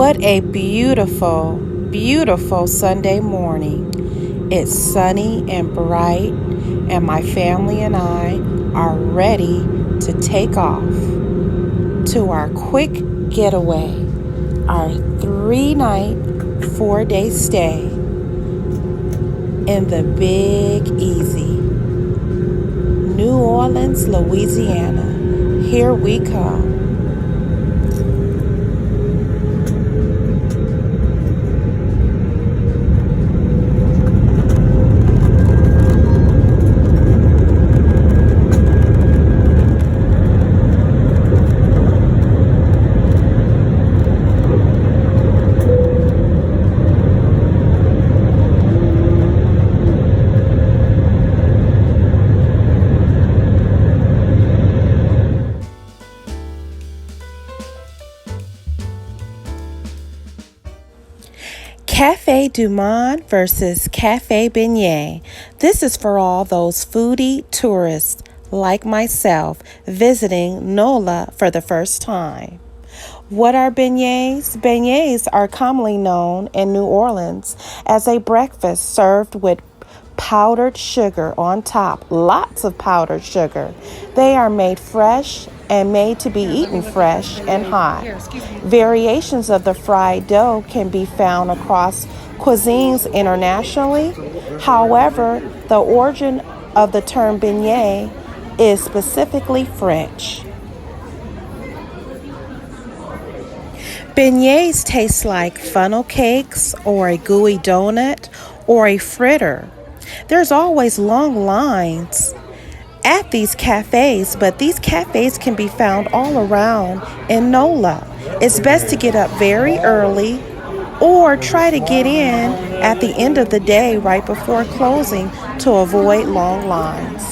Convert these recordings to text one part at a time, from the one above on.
What a beautiful, beautiful Sunday morning. It's sunny and bright, and my family and I are ready to take off to our quick getaway, our 3-night, 4-day stay in the Big Easy, New Orleans, Louisiana. Here we come. Cafe du Monde versus Cafe Beignet. This is for all those foodie tourists like myself visiting NOLA for the first time. What are beignets? Beignets are commonly known in New Orleans as a breakfast served with powdered sugar on top, lots of powdered sugar. They are made fresh and made to be eaten fresh and hot. Variations of the fried dough can be found across cuisines internationally. However, the origin of the term beignet is specifically French. Beignets taste like funnel cakes or a gooey donut or a fritter. There's always long lines at these cafes, but these cafes can be found all around in NOLA. It's best to get up very early or try to get in at the end of the day right before closing to avoid long lines.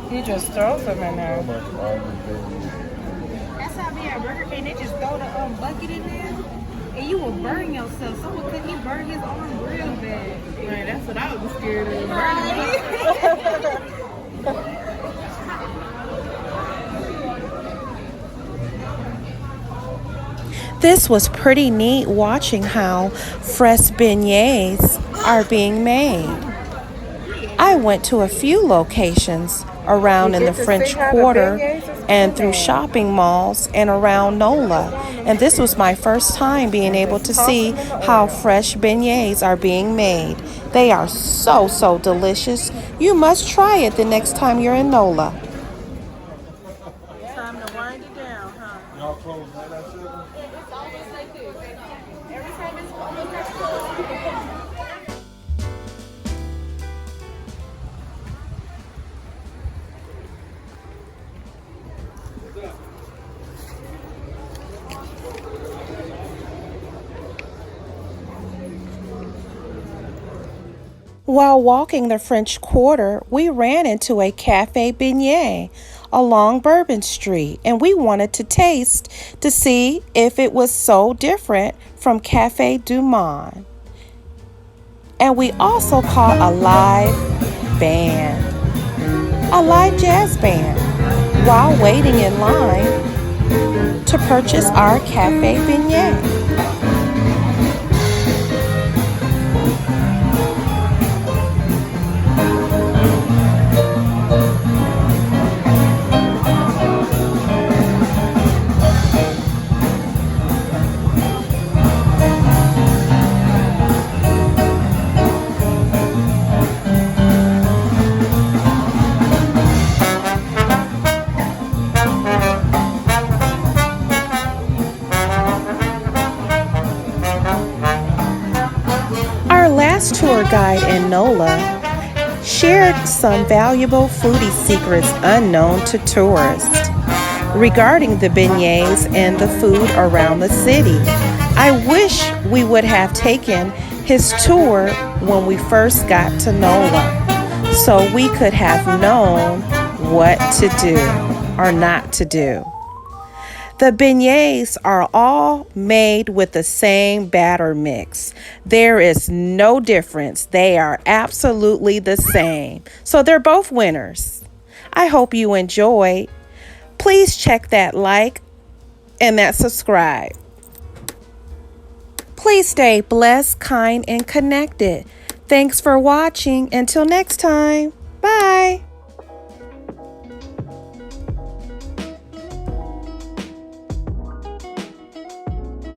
He just throws them in there. That's how we at Burger King. They just throw the bucket in there, and you will burn yourself. Someone could he burn his arm real bad. Man, that's what I was scared of. This was pretty neat watching how fresh beignets are being made. I went to a few locations around in the French Quarter and through shopping malls and around NOLA. And this was my first time being able to see how fresh beignets are being made. They are so, so delicious. You must try it the next time you're in NOLA. Time to wind it down, huh? Y'all close right at 7? It's always like this. Every time it's almost like close. While walking the French Quarter, we ran into a Cafe Beignet along Bourbon Street, and we wanted to taste to see if it was so different from Cafe du Monde. And we also caught a live jazz band, while waiting in line to purchase our Cafe Beignet. Tour guide in NOLA shared some valuable foodie secrets unknown to tourists regarding the beignets and the food around the city. I wish we would have taken his tour when we first got to NOLA. so we could have known what to do or not to do. The beignets are all made with the same batter mix. There is no difference. They are absolutely the same. So they're both winners. I hope you enjoyed. Please check that like and that subscribe. Please stay blessed, kind, and connected. Thanks for watching. Until next time. Bye.